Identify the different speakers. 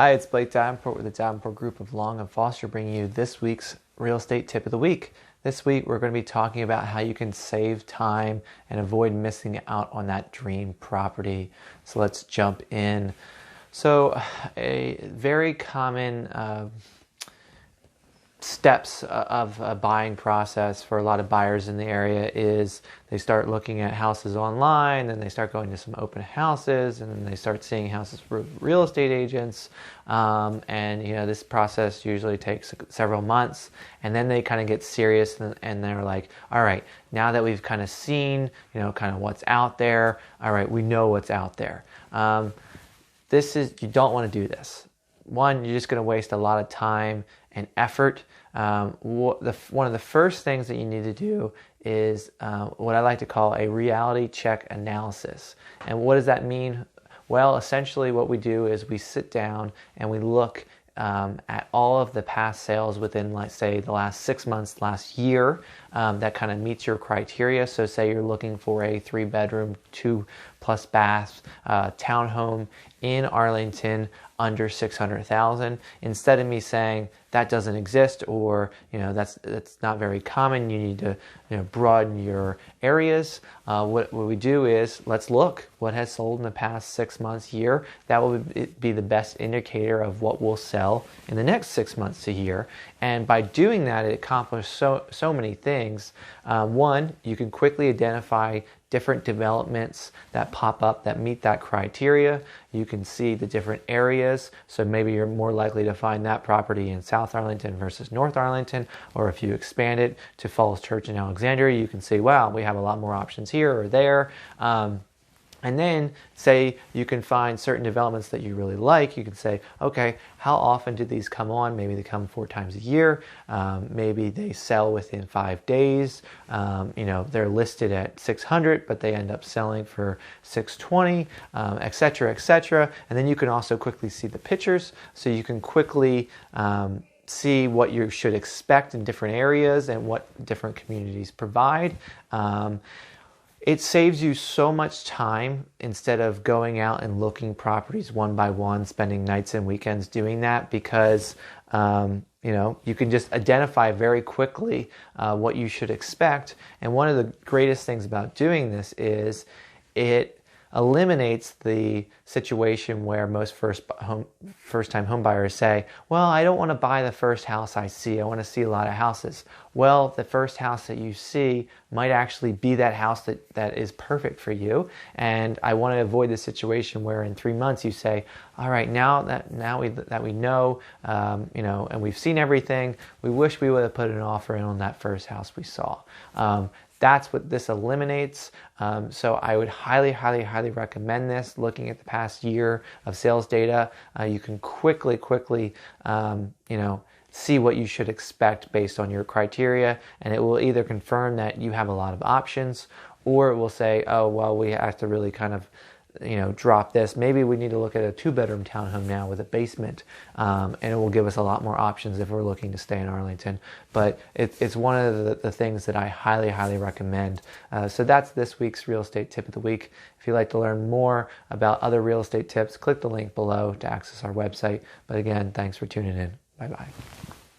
Speaker 1: Hi, it's Blake Davenport with the Davenport Group of Long and Foster bringing you this week's real estate tip of the week. This week we're going to be talking about how you can save time and avoid missing out on that dream property. So let's jump in. So a very common steps of a buying process for a lot of buyers in the area is they start looking at houses online, then they start going to some open houses, and then they start seeing houses for real estate agents, and this process usually takes several months, and then they kind of get serious and they're like, all right, now that we've kind of seen kind of what's out there, all right, we know what's out there. You don't want to do this. One, you're just going to waste a lot of time and effort. One of the first things that you need to do is what I like to call a reality check analysis. And what does that mean? Well, essentially what we do is we sit down and we look at all of the past sales within, let's say, the last 6 months, last year, that kind of meets your criteria. So say you're looking for a 3-bedroom, 2+ bath townhome in Arlington under $600,000. Instead of me saying that doesn't exist, or that's not very common, you need to broaden your areas. What we do is let's look what has sold in the past 6 months, year. That will be the best indicator of what will sell in the next 6 months to year. And by doing that, it accomplishes so many things. One, you can quickly identify different developments that pop up that meet that criteria. You can see the different areas, so maybe you're more likely to find that property in South Arlington versus North Arlington, or if you expand it to Falls Church in Alexandria, you can see, wow, we have a lot more options here or there. And then say you can find certain developments that you really like. You can say, okay, how often do these come on? Maybe they come 4 times a year. Maybe they sell within 5 days. They're listed at 600, but they end up selling for 620, et cetera, et cetera. And then you can also quickly see the pictures. So you can quickly see what you should expect in different areas and what different communities provide. It saves you so much time instead of going out and looking properties one by one, spending nights and weekends doing that, because you can just identify very quickly what you should expect. And one of the greatest things about doing this is it eliminates the situation where most first-time home buyers say, well, I don't want to buy the first house I see. I want to see a lot of houses. Well, the first house that you see might actually be that house that is perfect for you. And I want to avoid the situation where in 3 months you say, all right, now that we know, and we've seen everything, we wish we would have put an offer in on that first house we saw. That's what this eliminates. So I would highly, highly, highly recommend this. Looking at the past year of sales data, you can quickly, see what you should expect based on your criteria, and it will either confirm that you have a lot of options, or it will say, oh, well, we have to really kind of drop this. Maybe we need to look at a 2-bedroom townhome now with a basement, and it will give us a lot more options if we're looking to stay in Arlington. But it's one of the things that I highly, highly recommend. So that's this week's real estate tip of the week. If you'd like to learn more about other real estate tips, click the link below to access our website. But again, thanks for tuning in. Bye-bye.